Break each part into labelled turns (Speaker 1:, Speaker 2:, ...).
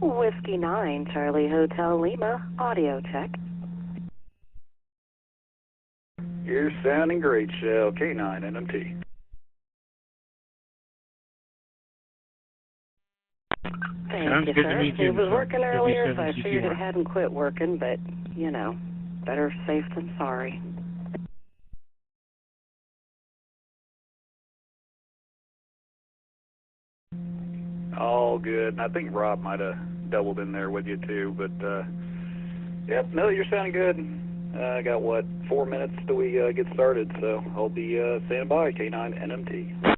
Speaker 1: Whiskey 9, Charlie Hotel Lima, audio check.
Speaker 2: You're sounding great, Shell. K9 NMT.
Speaker 1: Thank you, sir. It was working earlier, so I figured it hadn't quit working, but, you know, better safe than sorry.
Speaker 2: All good. And I think Rob might have doubled in there with you, too. But, yep, no, you're sounding good. I got, 4 minutes till we get started, so I'll be standing by, K9 NMT.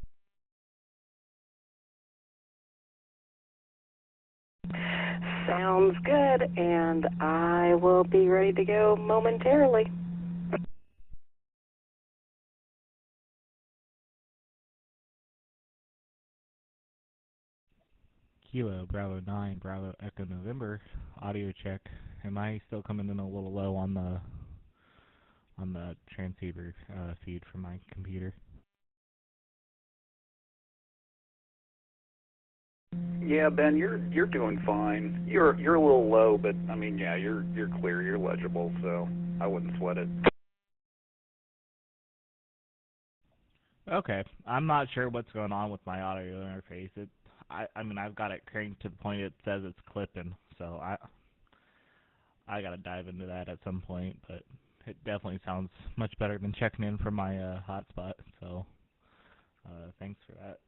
Speaker 1: Sounds good, and I will be ready to go momentarily.
Speaker 3: Kilo, Bravo 9, Bravo Echo November, audio check. Am I still coming in a little low on the transceiver feed from my computer?
Speaker 2: Yeah, Ben, you're doing fine. You're a little low, but I mean, yeah, you're clear, you're legible, so I wouldn't sweat it.
Speaker 3: Okay, I'm not sure what's going on with my audio interface. I mean, I've got it cranked to the point it says it's clipping, so I gotta dive into that at some point, but it definitely sounds much better than checking in from my hotspot, so thanks for that.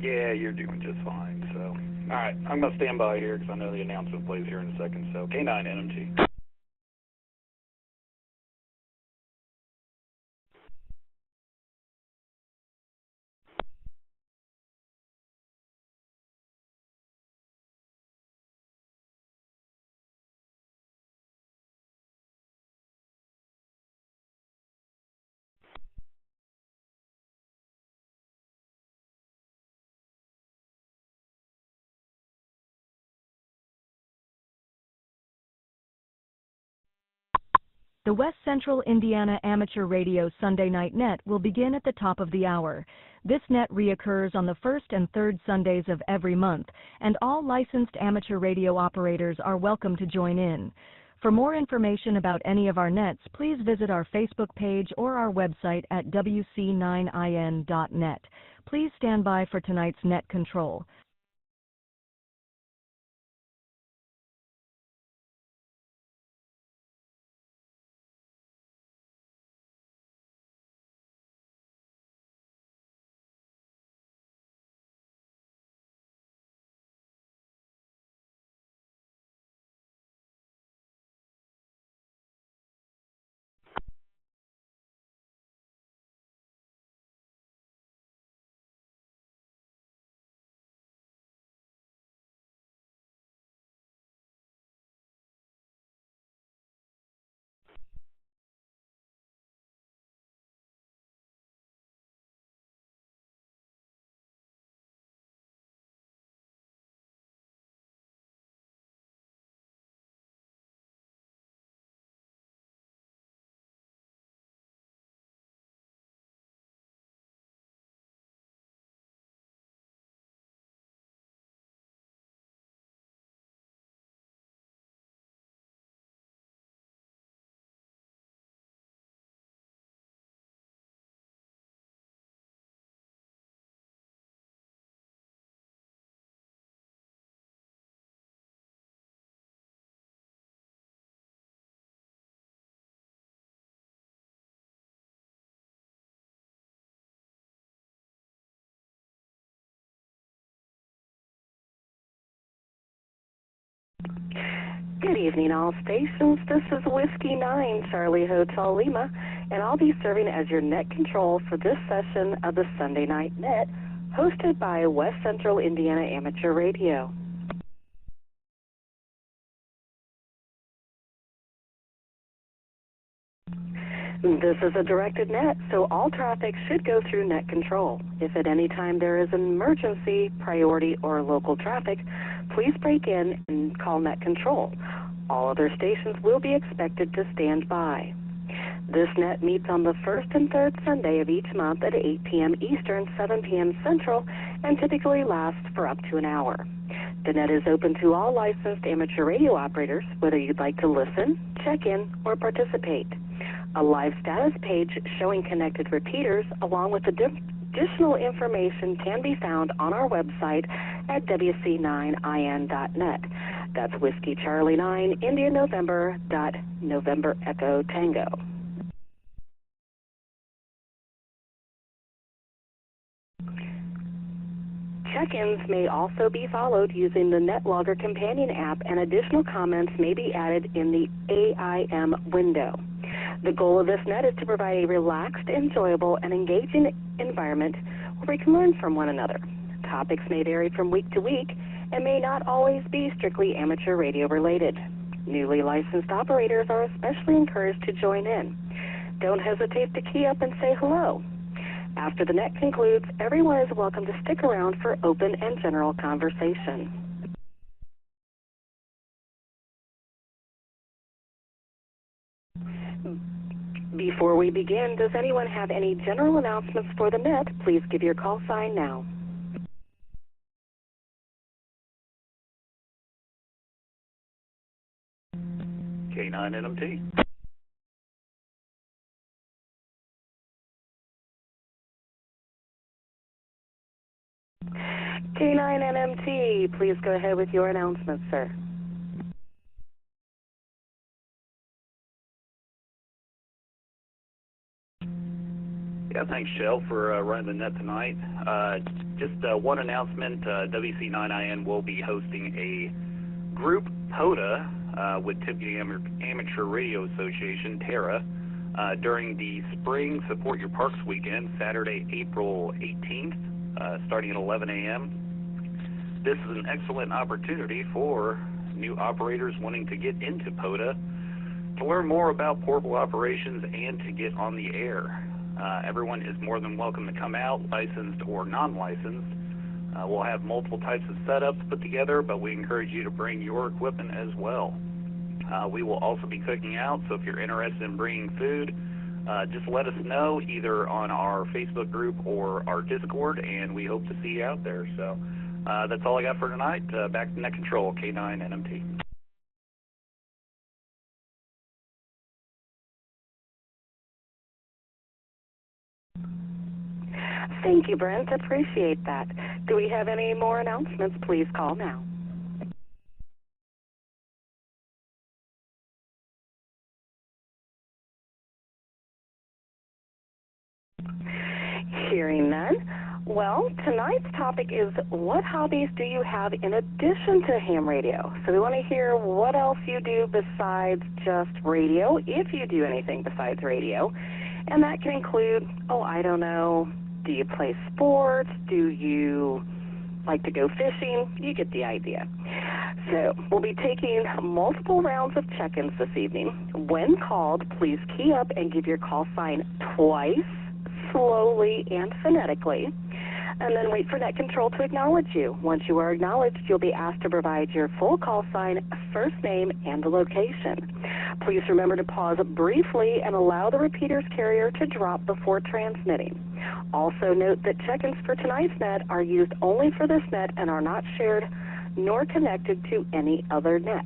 Speaker 2: Yeah, you're doing just fine, so. All right, I'm going to stand by here because I know the announcement plays here in a second, so K9 NMT.
Speaker 4: The West Central Indiana Amateur Radio Sunday Night Net will begin at the top of the hour. This net reoccurs on the first and third Sundays of every month, and all licensed amateur radio operators are welcome to join in. For more information about any of our nets, please visit our Facebook page or our website at WC9IN.net. Please stand by for tonight's net control.
Speaker 1: Good evening, all stations. This is Whiskey 9, Charlie Hotel Lima, and I'll be serving as your net control for this session of the Sunday Night Net, hosted by West Central Indiana Amateur Radio. This is a directed net, so all traffic should go through net control. If at any time there is an emergency, priority, or local traffic, please break in and call net control. All other stations will be expected to stand by. This net meets on the first and third Sunday of each month at 8 p.m. Eastern, 7 p.m. Central, and typically lasts for up to an hour. The net is open to all licensed amateur radio operators, whether you'd like to listen, check in, or participate. A live status page showing connected repeaters, along with additional information, can be found on our website at WC9IN.net. That's Whiskey Charlie 9, India November, November Echo Tango. Check-ins may also be followed using the NetLogger companion app, and additional comments may be added in the AIM window. The goal of this net is to provide a relaxed, enjoyable, and engaging environment where we can learn from one another. Topics may vary from week to week and may not always be strictly amateur radio related. Newly licensed operators are especially encouraged to join in. Don't hesitate to key up and say hello. After the net concludes, everyone is welcome to stick around for open and general conversation. Before we begin, does anyone have any general announcements for the net? Please give your call sign now.
Speaker 2: K9NMT.
Speaker 1: K9NMT, please go ahead with your announcement, sir.
Speaker 2: Yeah, thanks, Shell, for running the net tonight. Just one announcement, WC9IN will be hosting a group POTA with Tippecanoe Amateur Radio Association, TARA, during the Spring Support Your Parks weekend, Saturday, April 18th, starting at 11 a.m. This is an excellent opportunity for new operators wanting to get into POTA to learn more about portable operations and to get on the air. Everyone is more than welcome to come out, licensed or non-licensed. We'll have multiple types of setups put together, but we encourage you to bring your equipment as well. We will also be cooking out, so if you're interested in bringing food, just let us know either on our Facebook group or our Discord, and we hope to see you out there. So that's all I got for tonight. Back to Net Control, K9NMT.
Speaker 1: Thank you, Brent. Appreciate that. Do we have any more announcements? Please call now. Hearing none. Well, tonight's topic is, what hobbies do you have in addition to ham radio? So we want to hear what else you do besides just radio, if you do anything besides radio. And that can include, I don't know, do you play sports? Do you like to go fishing? You get the idea. So we'll be taking multiple rounds of check-ins this evening. When called, please key up and give your call sign twice, slowly and phonetically, and then wait for Net Control to acknowledge you. Once you are acknowledged, you'll be asked to provide your full call sign, first name, and the location. Please remember to pause briefly and allow the repeater's carrier to drop before transmitting. Also note that check-ins for tonight's net are used only for this net and are not shared nor connected to any other net.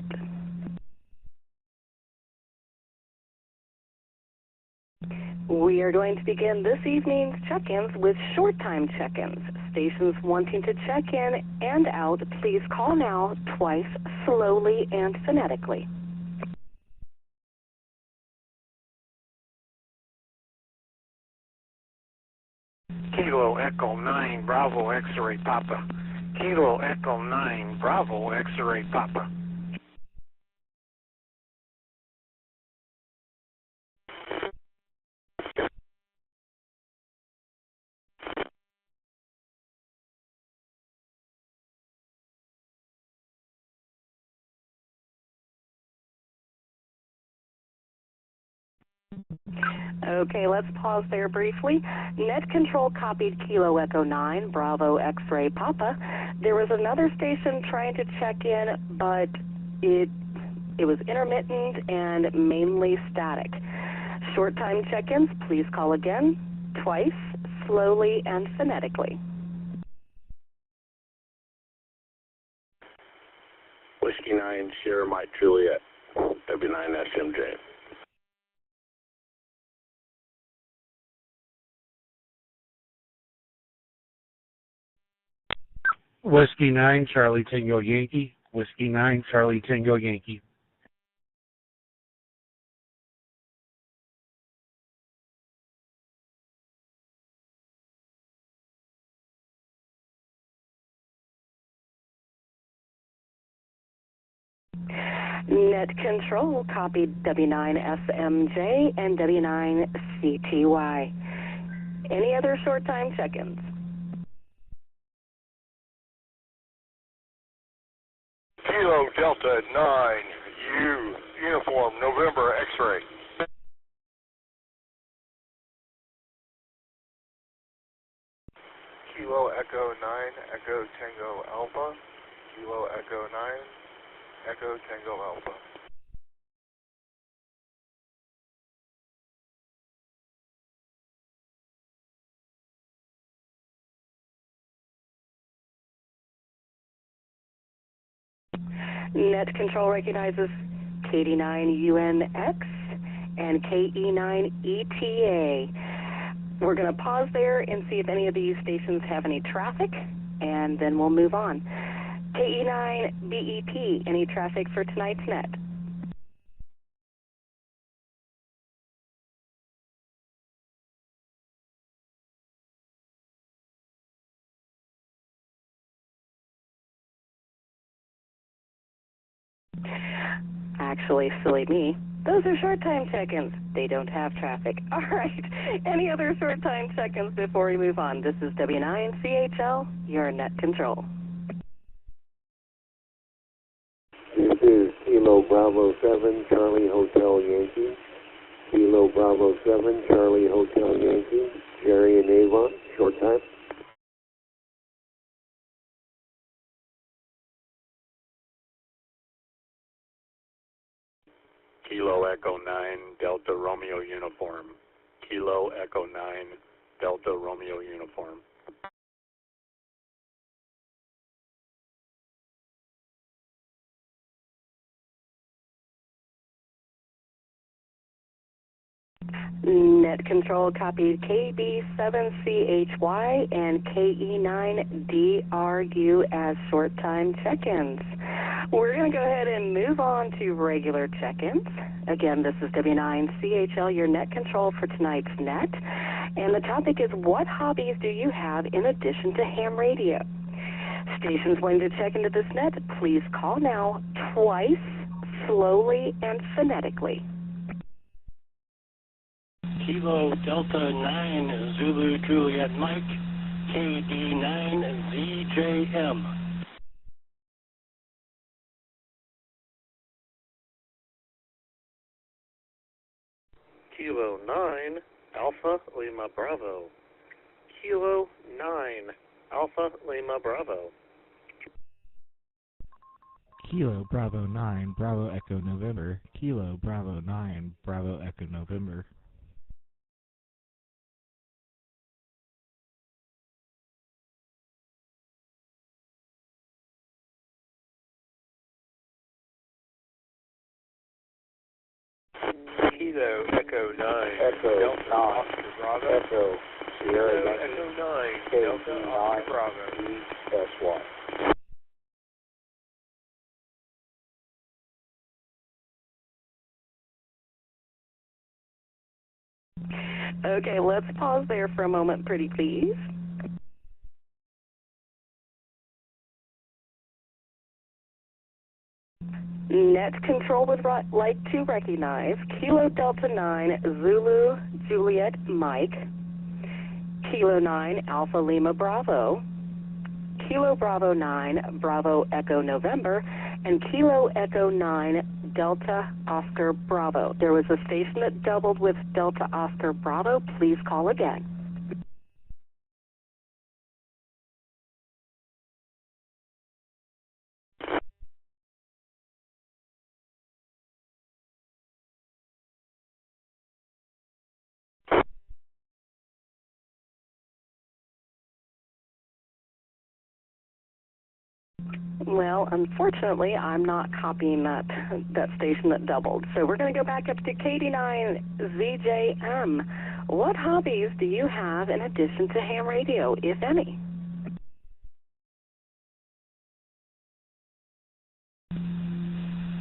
Speaker 1: We are going to begin this evening's check-ins with short-time check-ins. Stations wanting to check in and out, please call now twice, slowly and phonetically.
Speaker 5: Kilo Echo 9 Bravo X-Ray Papa. Kilo Echo 9 Bravo X-Ray Papa.
Speaker 1: Okay, let's pause there briefly. Net Control copied Kilo Echo 9, Bravo X-Ray Papa. There was another station trying to check in, but it was intermittent and mainly static. Short time check-ins, please call again, twice, slowly and phonetically.
Speaker 6: Whiskey 9, Sierra Mike Juliet, W9SMJ.
Speaker 5: Whiskey 9, Charlie Tango Yankee. Whiskey 9, Charlie Tango Yankee.
Speaker 1: Net Control copied W9SMJ and W9CTY. Any other short time check-ins?
Speaker 6: Kilo Delta 9, U, Uniform, November, X-ray.
Speaker 7: Kilo Echo 9, Echo Tango Alpha. Kilo Echo 9, Echo Tango Alpha.
Speaker 1: Net Control recognizes KD9UNX and KE9ETA. We're going to pause there and see if any of these stations have any traffic, and then we'll move on. KE9BEP, any traffic for tonight's net? Actually, silly me. Those are short time check-ins. They don't have traffic. All right. Any other short time check-ins before we move on? This is W9CHL, your net control.
Speaker 8: This is Kilo Bravo 7, Charlie Hotel Yankee. Kilo Bravo 7, Charlie Hotel Yankee. Jerry and Avon, short time.
Speaker 6: Kilo Echo 9, Delta Romeo Uniform. Kilo Echo 9, Delta Romeo Uniform.
Speaker 1: Net Control copied KB7CHY and KE9DRU as short time check-ins. We're going to go ahead and move on to regular check-ins. Again, this is W9CHL, your net control for tonight's net. And the topic is, what hobbies do you have in addition to ham radio? Stations wanting to check into this net, please call now, twice, slowly, and phonetically.
Speaker 9: Kilo Delta 9, Zulu Juliet Mike, KD9ZJM.
Speaker 10: Kilo 9, Alpha Lima Bravo. Kilo 9, Alpha Lima Bravo.
Speaker 3: Kilo Bravo 9, Bravo Echo November. Kilo Bravo 9, Bravo Echo November.
Speaker 10: Kilo Echo 9,
Speaker 8: Echo
Speaker 10: Delta
Speaker 8: 9,
Speaker 10: Oscar Bravo.
Speaker 8: Echo Sierra
Speaker 10: Kilo
Speaker 8: Yankee.
Speaker 10: Echo 9, Delta Oscar Bravo.
Speaker 8: KE9SY.
Speaker 1: Okay, let's pause there for a moment, pretty please. Net Control would like to recognize Kilo Delta 9, Zulu Juliet Mike, Kilo 9, Alpha Lima Bravo, Kilo Bravo 9, Bravo Echo November, and Kilo Echo 9, Delta Oscar Bravo. There was a station that doubled with Delta Oscar Bravo. Please call again. Well, unfortunately, I'm not copying that station that doubled. So we're going to go back up to KD9ZJM. What hobbies do you have in addition to ham radio, if any?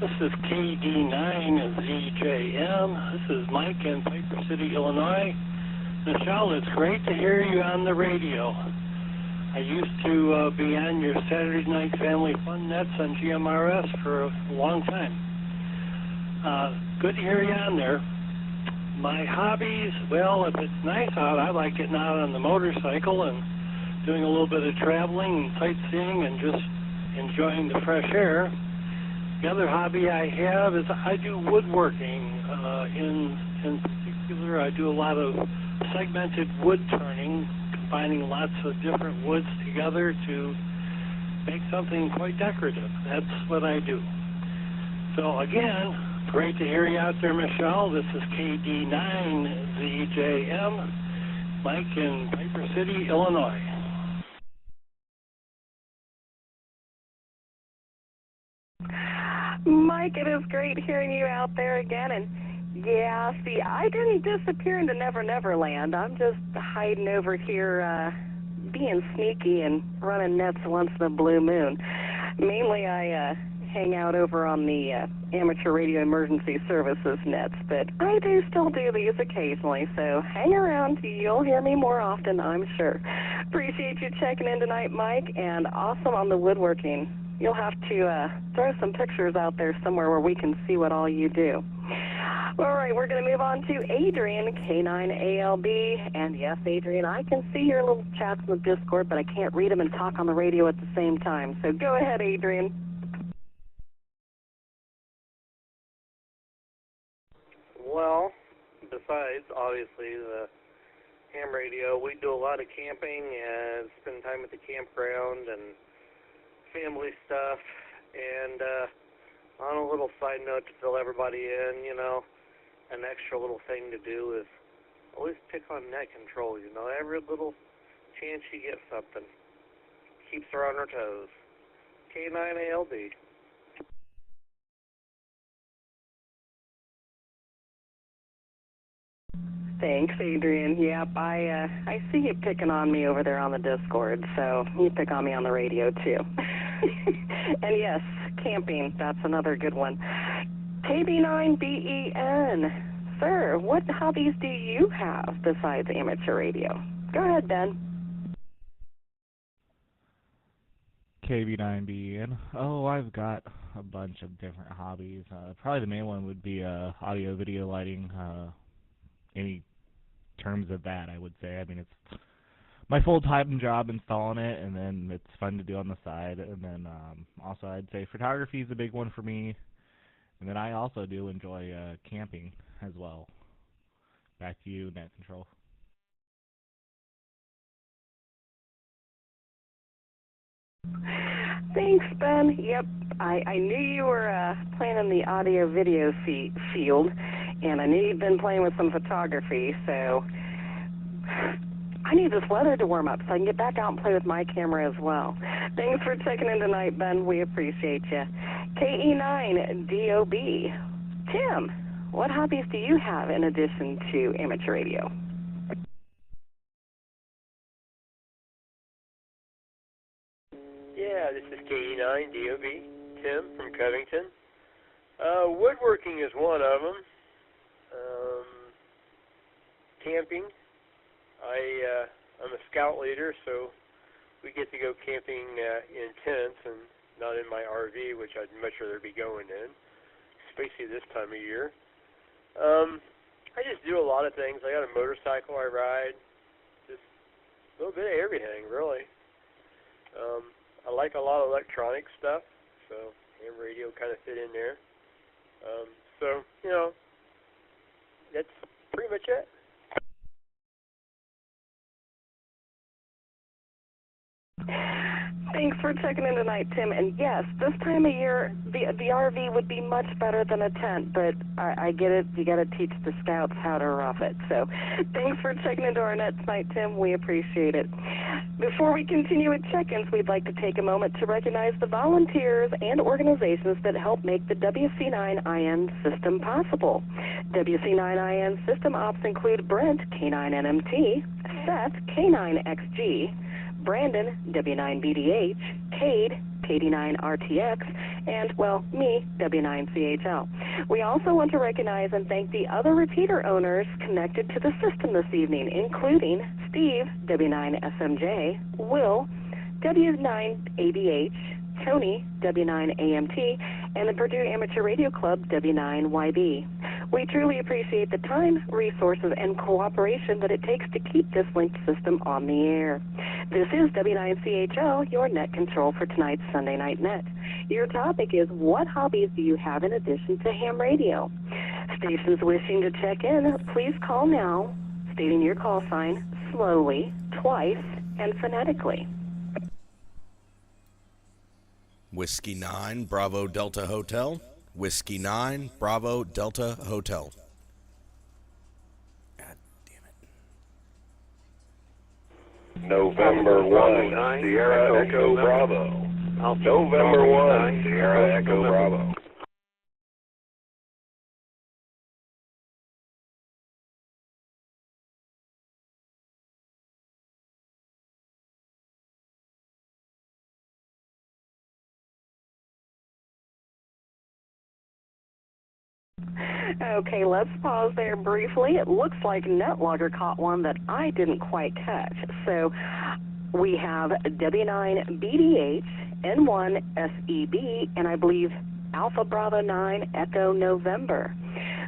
Speaker 9: This is KD9ZJM. This is Mike in Piper City, Illinois. Michelle, it's great to hear you on the radio. I used to be on your Saturday Night Family Fun Nets on GMRS for a long time. Good to hear you on there. My hobbies, well, if it's nice out, I like getting out on the motorcycle and doing a little bit of traveling and sightseeing and just enjoying the fresh air. The other hobby I have is I do woodworking. In particular, I do a lot of segmented wood turning, combining lots of different woods together to make something quite decorative. That's what I do. So again, great to hear you out there, Michelle. This is KD9ZJM, Mike in Piper City, Illinois.
Speaker 1: Mike, it is great hearing you out there again. And yeah, see, I didn't disappear into Never Never Land. I'm just hiding over here, being sneaky and running nets once in a blue moon. Mainly, I hang out over on the amateur radio emergency services nets, but I do still do these occasionally, so hang around. You'll hear me more often, I'm sure. Appreciate you checking in tonight, Mike, and awesome on the woodworking. You'll have to throw some pictures out there somewhere where we can see what all you do. All right, we're going to move on to Adrian, K9ALB. And yes, Adrian, I can see your little chats in the Discord, but I can't read them and talk on the radio at the same time. So go ahead, Adrian.
Speaker 10: Well, besides, obviously, the ham radio, we do a lot of camping and spend time at the campground and family stuff. And on a little side note to fill everybody in, you know, an extra little thing to do is always pick on net control, you know. Every little chance you get something keeps her on her toes. K9ALB.
Speaker 1: Thanks, Adrian. Yep, I see you picking on me over there on the Discord, so you pick on me on the radio, too. And yes, camping, that's another good one. KB9BEN. Sir, what hobbies do you have besides amateur radio? Go ahead, Ben.
Speaker 3: KB9BEN. Oh, I've got a bunch of different hobbies. Probably the main one would be audio video lighting. Any terms of that, I would say. I mean, it's my full-time job installing it, and then it's fun to do on the side. And then also I'd say photography is a big one for me. And then I also do enjoy camping as well. Back to you, Net Control.
Speaker 1: Thanks, Ben. Yep, I knew you were playing in the audio-video field, and I knew you'd been playing with some photography, so I need this weather to warm up so I can get back out and play with my camera as well. Thanks for checking in tonight, Ben. We appreciate you. KE9DOB. Tim, what hobbies do you have in addition to amateur radio?
Speaker 11: Yeah, this is KE9DOB, Tim from Covington. Woodworking is one of them. Camping. I'm a scout leader, so we get to go camping in tents and not in my RV, which I'd much rather be going in, especially this time of year. I just do a lot of things. I got a motorcycle I ride, just a little bit of everything, really. I like a lot of electronic stuff, so ham radio kind of fit in there. So, you know, that's pretty much it.
Speaker 1: Thanks for checking in tonight, Tim. And yes, this time of year, the RV would be much better than a tent, but I get it. You got to teach the scouts how to rough it. So thanks for checking into our net tonight, Tim. We appreciate it. Before we continue with check-ins, we'd like to take a moment to recognize the volunteers and organizations that help make the WC9IN system possible. WC9IN system ops include Brent, K9NMT, Seth, K9XG, Brandon, W9BDH, Cade, KD9RTX, and, well, me, W9CHL. We also want to recognize and thank the other repeater owners connected to the system this evening, including Steve, W9SMJ, Will, W9ABH, Tony, W9AMT, and the Purdue Amateur Radio Club, W9YB. We truly appreciate the time, resources, and cooperation that it takes to keep this linked system on the air. This is W9CHL, your net control for tonight's Sunday Night Net. Your topic is, what hobbies do you have in addition to ham radio? Stations wishing to check in, please call now, stating your call sign slowly, twice, and phonetically.
Speaker 12: Whiskey 9, Bravo Delta Hotel. Whiskey 9, Bravo Delta Hotel. God damn it.
Speaker 13: November 1, Sierra Echo Bravo. November 1, Sierra Echo Bravo.
Speaker 1: Okay, let's pause there briefly. It looks like NetLogger caught one that I didn't quite catch. So we have W9BDH, N1SEB, and I believe Alpha Bravo 9 Echo November.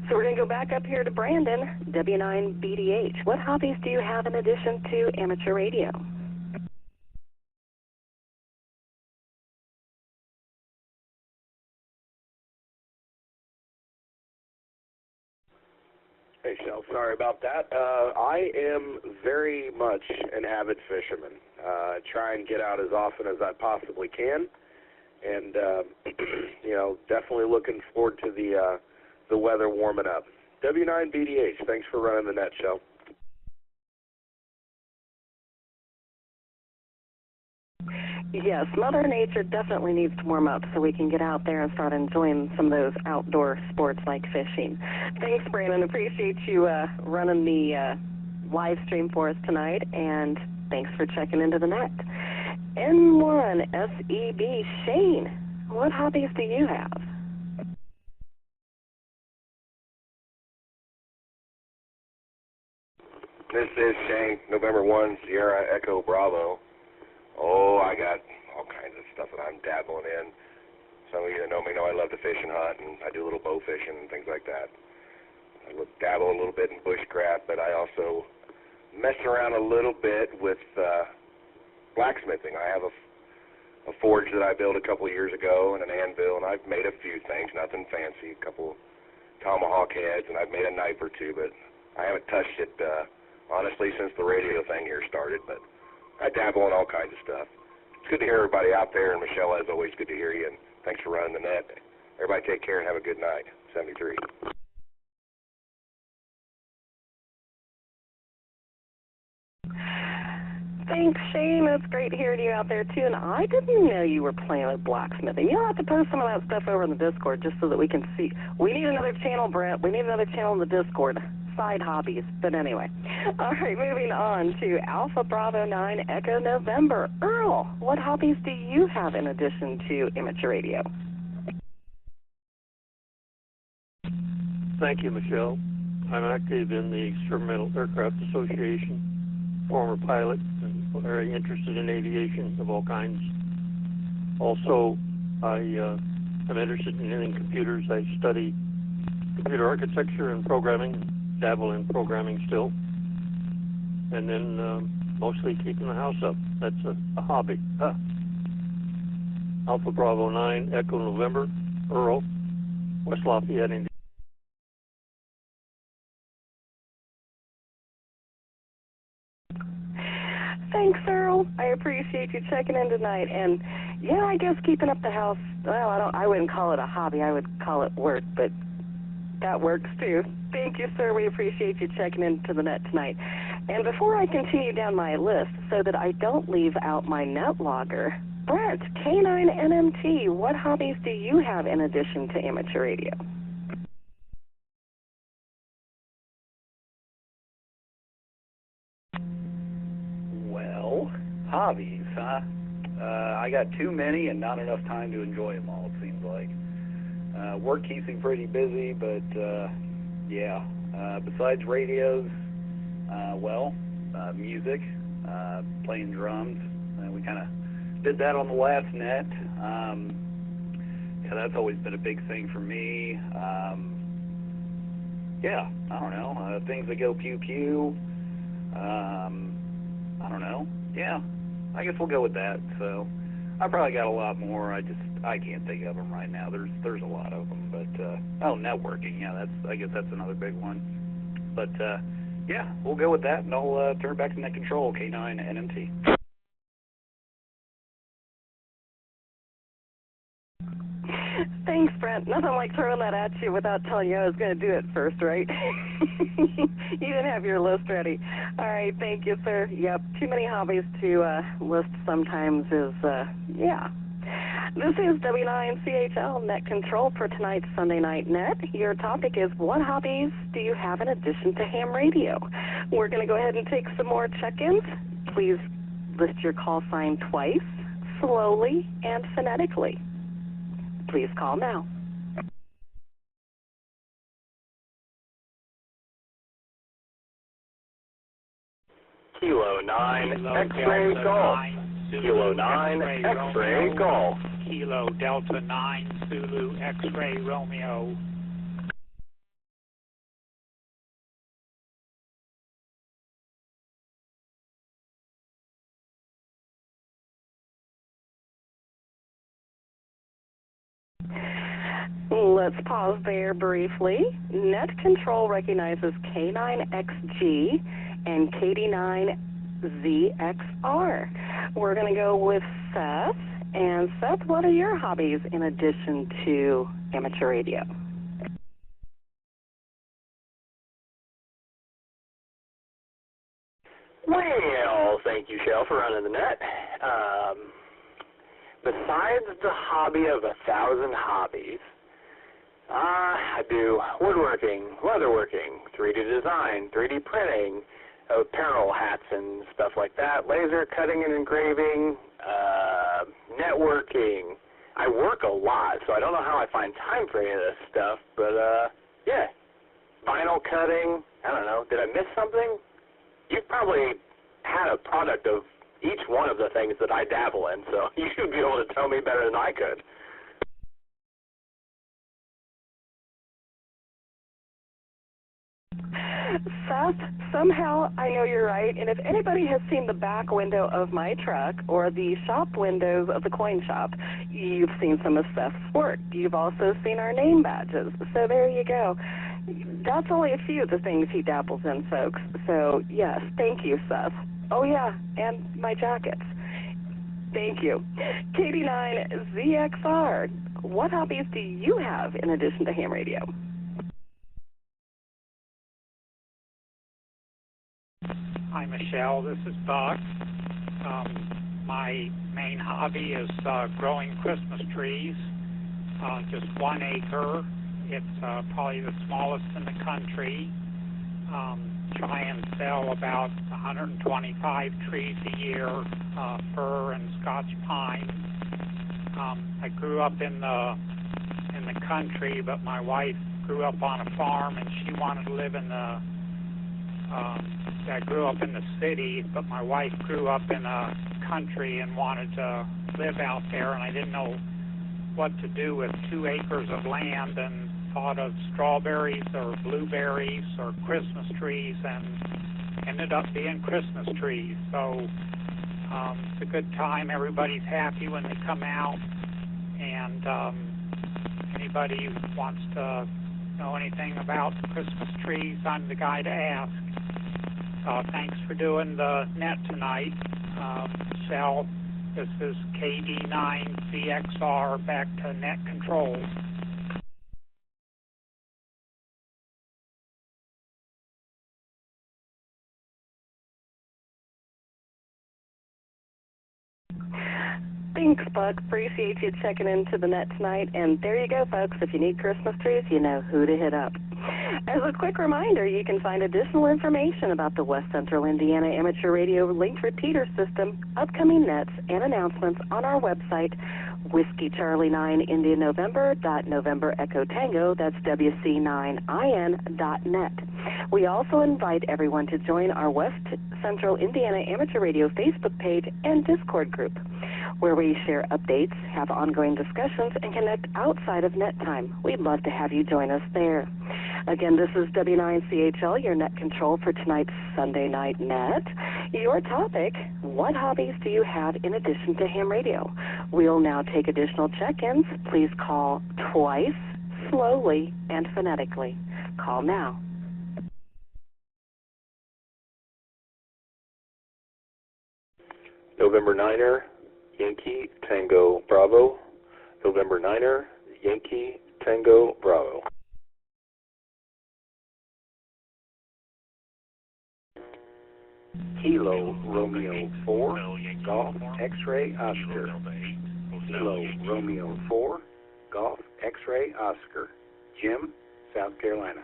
Speaker 1: So we're going to go back up here to Brandon, W9BDH. What hobbies do you have in addition to amateur radio?
Speaker 13: Hey, Shel, sorry about that. I am very much an avid fisherman. Try and get out as often as I possibly can, and definitely looking forward to the weather warming up. W9BDH, thanks for running the net, Shel.
Speaker 1: Yes, Mother Nature definitely needs to warm up so we can get out there and start enjoying some of those outdoor sports like fishing. Thanks, Brandon. Appreciate you running the live stream for us tonight, and thanks for checking into the net. N1SEB, Shane, what hobbies do you have?
Speaker 13: This is Shane, November 1, Sierra Echo Bravo. Oh, I got all kinds of stuff that I'm dabbling in. Some of you that know me know I love to fish and hunt, and I do a little bow fishing and things like that. I dabble a little bit in bushcraft, but I also mess around a little bit with blacksmithing. I have a forge that I built a couple of years ago and an anvil, and I've made a few things, nothing fancy, a couple tomahawk heads, and I've made a knife or two, but I haven't touched it, honestly, since the radio thing here started, but I dabble in all kinds of stuff. It's good to hear everybody out there, and Michelle, as always, good to hear you, and thanks for running the net. Everybody take care and have a good night. 73.
Speaker 1: Thanks, Shane. It's great hearing you out there, too. And I didn't know you were playing with blacksmithing. You'll have to post some of that stuff over in the Discord just so that we can see. We need another channel, Brent. We need another channel in the Discord. Side hobbies. But anyway. All right, moving on to Alpha Bravo 9 Echo November. Earl, what hobbies do you have in addition to amateur radio?
Speaker 9: Thank you, Michelle. I'm active in the Experimental Aircraft Association, former pilot, and very interested in aviation of all kinds. Also, I am interested in computers. I study computer architecture and programming, dabble in programming still, and then mostly keeping the house up. That's a hobby. Alpha Bravo 9 Echo November, Earl, West Lafayette, Indiana.
Speaker 1: Thanks, Earl. I appreciate you checking in tonight. And yeah, I guess keeping up the house, well, I wouldn't call it a hobby. I would call it work, but that works too. Thank you, sir. We appreciate you checking into the net tonight. And before I continue down my list, so that I don't leave out my net logger, Brent, K9NMT, what hobbies do you have in addition to amateur radio?
Speaker 2: Well, hobbies, huh? I got too many and not enough time to enjoy them all, it seems like. Work keeps me pretty busy, but yeah. Besides radios, music, playing drums. We kind of did that on the last net. Yeah, that's always been a big thing for me. Yeah, I don't know. Things that go pew-pew. I don't know. Yeah, I guess we'll go with that. So I probably got a lot more. I can't think of them right now. There's a lot of them, but networking. Yeah, I guess that's another big one. But yeah, we'll go with that, and I'll turn back to net control, K9NMT.
Speaker 1: Thanks, Brent. Nothing like throwing that at you without telling you I was going to do it first, right? You didn't have your list ready. All right, thank you, sir. Yep, too many hobbies to list sometimes is, yeah. This is W9CHL Net Control for tonight's Sunday Night Net. Your topic is, what hobbies do you have in addition to ham radio? We're going to go ahead and take some more check-ins. Please list your call sign twice, slowly, and phonetically. Please call now.
Speaker 14: Kilo 9 X-ray Golf. Kilo 9 X-ray Golf.
Speaker 15: Kilo Delta 9 Zulu X-ray Romeo.
Speaker 1: Let's pause there briefly. Net Control recognizes K9XG and KD9ZXR. We're going to go with Seth. And Seth, what are your hobbies in addition to amateur radio?
Speaker 14: Well, thank you, Shell, for running the net. Besides the hobby of 1,000 hobbies, I do woodworking, leatherworking, 3D design, 3D printing, apparel, hats and stuff like that, laser cutting and engraving, networking. I work a lot, so I don't know how I find time for any of this stuff, but yeah, vinyl cutting, I don't know, did I miss something? You've probably had a product of each one of the things that I dabble in, so you should be able to tell me better than I could.
Speaker 1: Seth, somehow I know you're right, and if anybody has seen the back window of my truck or the shop windows of the coin shop, you've seen some of Seth's work. You've also seen our name badges, so there you go. That's only a few of the things he dabbles in, folks. So, yes, thank you, Seth. Oh, yeah, and my jackets. Thank you. KD9ZXR, what hobbies do you have in addition to ham radio?
Speaker 15: Hi, Michelle. This is Buck. My main hobby is growing Christmas trees, just 1 acre. It's probably the smallest in the country. Try and sell about 125 trees a year, fir and Scotch pine. I grew up in the country, but my wife grew up on a farm, and she wanted to live in the. I grew up in the city, but my wife grew up in a country and wanted to live out there, and I didn't know what to do with 2 acres of land, and thought of strawberries or blueberries or Christmas trees, and ended up being Christmas trees. So it's a good time. Everybody's happy when they come out, and anybody who wants to know anything about Christmas trees, I'm the guy to ask. Thanks for doing the net tonight. Michelle, this is KD9CXR back to net control.
Speaker 1: Thanks, Buck. Appreciate you checking into the net tonight. And there you go, folks. If you need Christmas trees, you know who to hit up. As a quick reminder, you can find additional information about the West Central Indiana Amateur Radio Linked Repeater System, upcoming nets, and announcements on our website, Whiskey Charlie 9 India November November Echo Tango. That's WC9IN.net. We also invite everyone to join our West Central Indiana Amateur Radio Facebook page and Discord group, where we share updates, have ongoing discussions, and connect outside of net time. We'd love to have you join us there. Again, this is W9CHL, your net control for tonight's Sunday Night Net. Your topic, what hobbies do you have in addition to ham radio? We'll now take additional check-ins. Please call twice, slowly, and phonetically. Call now.
Speaker 6: November 9er, Yankee Tango Bravo. November 9er, Yankee Tango Bravo.
Speaker 16: Kilo Romeo 4, Golf X-Ray Oscar. Kilo Romeo 4, Golf X-Ray Oscar. Jim, South Carolina.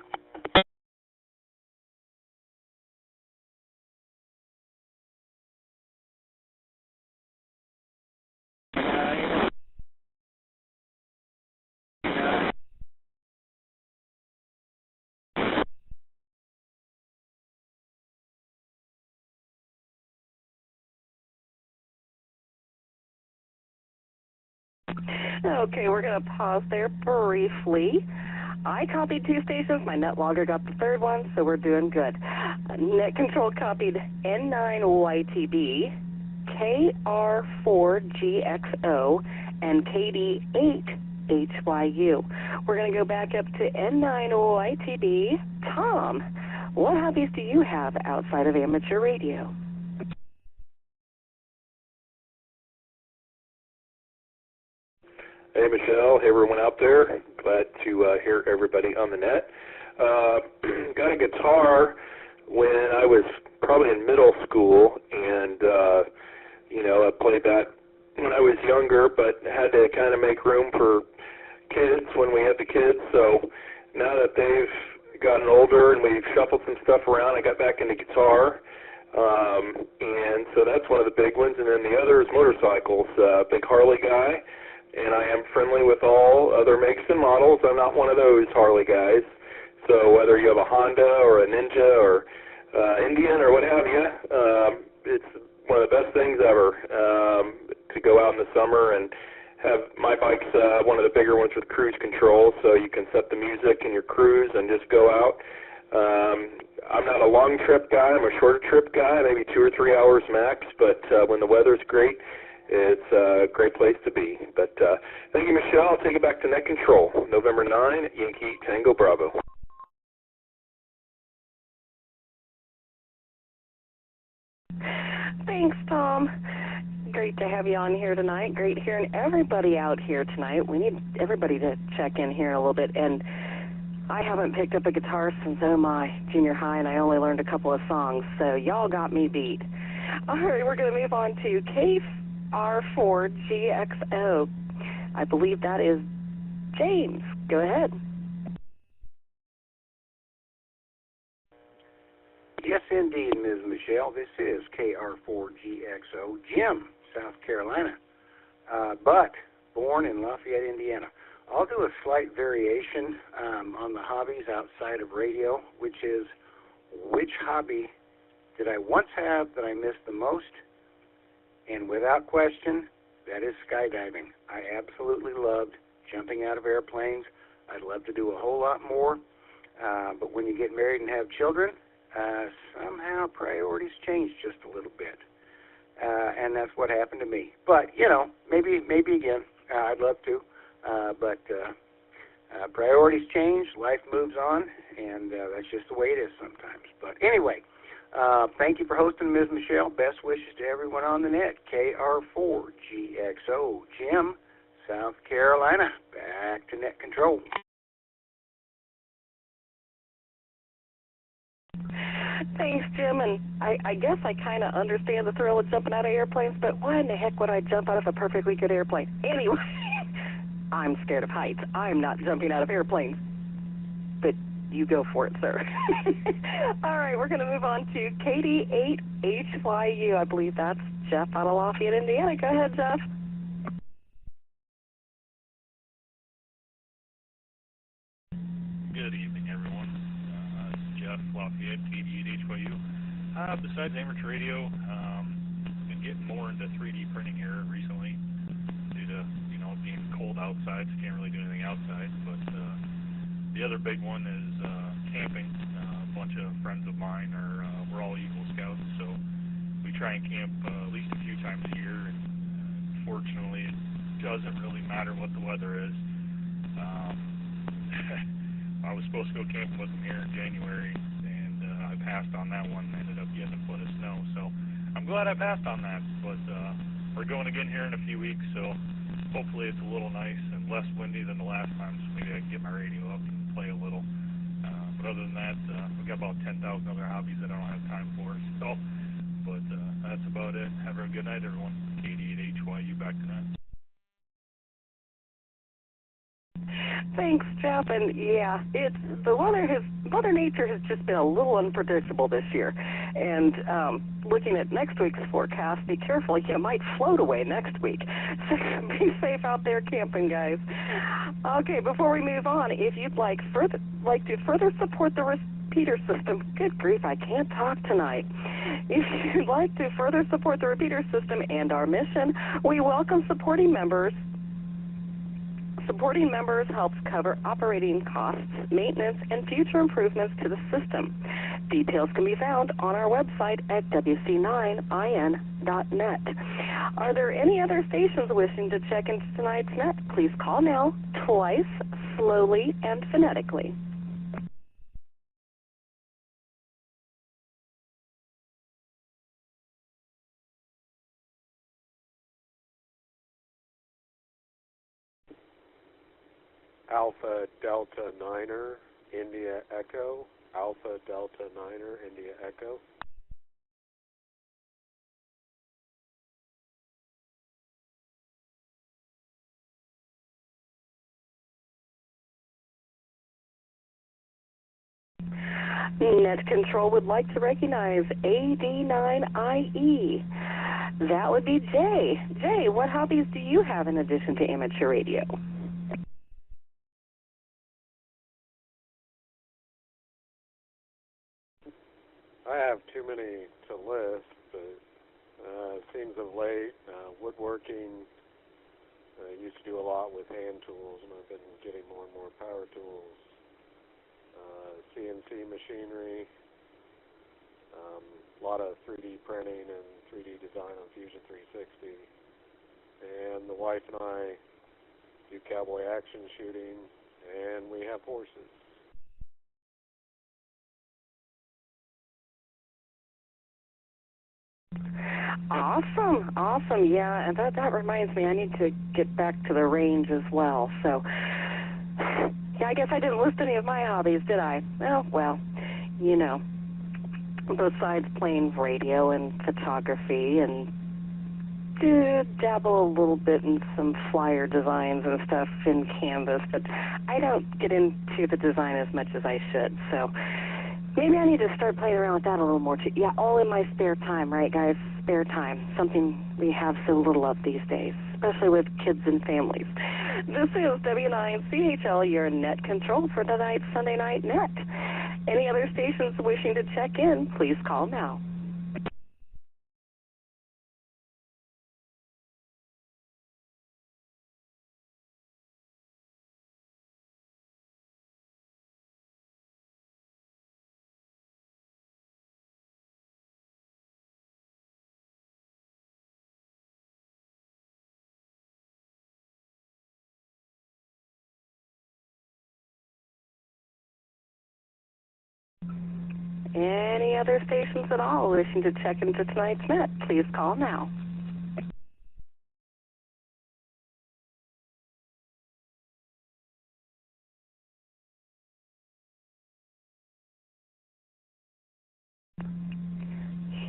Speaker 1: Okay, we're going to pause there briefly. I copied 2 stations. My net logger got the 3rd one, so we're doing good. Net control copied N9YTB, KR4GXO, and KD8HYU. We're going to go back up to N9YTB. Tom, what hobbies do you have outside of amateur radio?
Speaker 6: Hey, Michelle. Hey, everyone out there. Glad to hear everybody on the net. Got a guitar when I was probably in middle school, and, I played that when I was younger, but had to kind of make room for kids when we had the kids. So now that they've gotten older and we've shuffled some stuff around, I got back into guitar. And so that's one of the big ones. And then the other is motorcycles. Big Harley guy. And I am friendly with all other makes and models. I'm not one of those Harley guys. So whether you have a Honda or a Ninja or Indian or what have you, it's one of the best things ever to go out in the summer and have. My bike's one of the bigger ones with cruise control, so you can set the music in your cruise and just go out. I'm not a long trip guy. I'm a shorter trip guy, maybe 2 or 3 hours max, but when the weather's great, it's a great place to be. But thank you, Michelle. I'll take it back to net control. November 9, Yankee Tango Bravo.
Speaker 1: Thanks, Tom. Great to have you on here tonight. Great hearing everybody out here tonight. We need everybody to check in here a little bit. And I haven't picked up a guitar since, junior high, and I only learned a couple of songs. So y'all got me beat. All right, we're going to move on to KR4GXO. I believe that is James. Go ahead.
Speaker 16: Yes, indeed, Ms. Michelle. This is KR4GXO, Jim, South Carolina, but born in Lafayette, Indiana. I'll do a slight variation on the hobbies outside of radio, which is which hobby did I once have that I missed the most? And without question, that is skydiving. I absolutely loved jumping out of airplanes. I'd love to do a whole lot more, but when you get married and have children, somehow priorities change just a little bit, and that's what happened to me. But maybe again, I'd love to, but priorities change, life moves on, and that's just the way it is sometimes. But anyway, Thank you for hosting, Ms. Michelle. Best wishes to everyone on the net. KR4GXO. Jim, South Carolina. Back to net control.
Speaker 1: Thanks, Jim, and I guess I kind of understand the thrill of jumping out of airplanes, but why in the heck would I jump out of a perfectly good airplane? Anyway, I'm scared of heights. I'm not jumping out of airplanes. But you go for it, sir. All right, we're going to move on to KD8HYU. I believe that's Jeff out of Lafayette, Indiana. Go ahead, Jeff.
Speaker 17: Good evening, everyone. This is Jeff, Lafayette, KD8HYU. Besides amateur radio, been getting more into 3D printing here recently due to, being cold outside, so can't really do anything outside. But the other big one is camping. A bunch of friends of mine we're all Eagle Scouts, so we try and camp at least a few times a year. And fortunately, it doesn't really matter what the weather is. I was supposed to go camping with them here in January, and I passed on that one and ended up getting a foot of snow. So I'm glad I passed on that, but we're going again here in a few weeks, so hopefully it's a little nice and less windy than the last time, so maybe I can get my radio up and play a little. But other than that, we've got about 10,000 other hobbies that I don't have time for. So, but that's about it. Have a good night, everyone. KD8HYU, back to that.
Speaker 1: Thanks, Jeff. And yeah, Mother Nature has just been a little unpredictable this year. And looking at next week's forecast, be careful. You might float away next week. So be safe out there camping, guys. Okay, before we move on, if you'd like to further support the repeater system, good grief, I can't talk tonight. If you'd like to further support the repeater system and our mission, we welcome supporting members. Supporting members helps cover operating costs, maintenance, and future improvements to the system. Details can be found on our website at WC9IN.net. Are there any other stations wishing to check into tonight's net? Please call now, twice, slowly, and phonetically.
Speaker 18: Alpha Delta Niner, India Echo. Alpha Delta Niner, India Echo.
Speaker 1: Net Control would like to recognize AD9IE. That would be Jay. Jay, what hobbies do you have in addition to amateur radio?
Speaker 18: I have too many to list, but it seems of late, woodworking, I used to do a lot with hand tools, and I've been getting more and more power tools, CNC machinery, a lot of 3D printing and 3D design on Fusion 360, and the wife and I do cowboy action shooting, and we have horses.
Speaker 1: Awesome, yeah, and that reminds me, I need to get back to the range as well, so, yeah, I guess I didn't list any of my hobbies, did I? Oh, well, besides playing radio and photography and dabble a little bit in some flyer designs and stuff in Canvas, but I don't get into the design as much as I should, so maybe I need to start playing around with that a little more too. Yeah, all in my spare time, right, guys? Spare time, something we have so little of these days, especially with kids and families. This is W9CHL, your net control for tonight's Sunday Night Net. Any other stations wishing to check in, please call now. Any other stations at all wishing to check into tonight's net, please call now.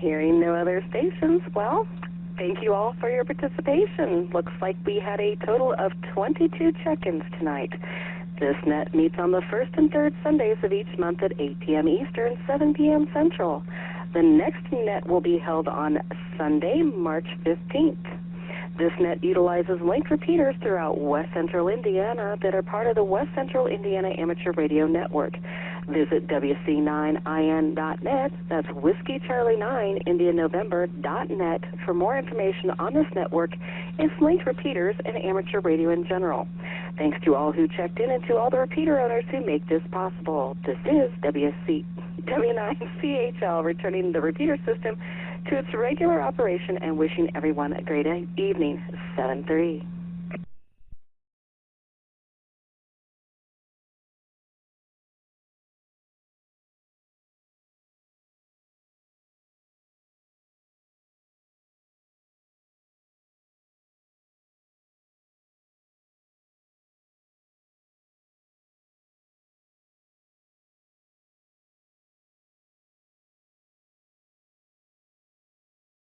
Speaker 1: Hearing no other stations, well, thank you all for your participation. Looks like we had a total of 22 check-ins tonight. This net meets on the first and third Sundays of each month at 8 p.m. Eastern, 7 p.m. Central. The next net will be held on Sunday, March 15th. This net utilizes link repeaters throughout West Central Indiana that are part of the West Central Indiana Amateur Radio Network. Visit WC9IN.net, that's Whiskey Charlie 9, India November.net for more information on this network, its linked repeaters, and amateur radio in general. Thanks to all who checked in and to all the repeater owners who make this possible. This is W9CHL returning the repeater system to its regular operation and wishing everyone a great evening. 7-3.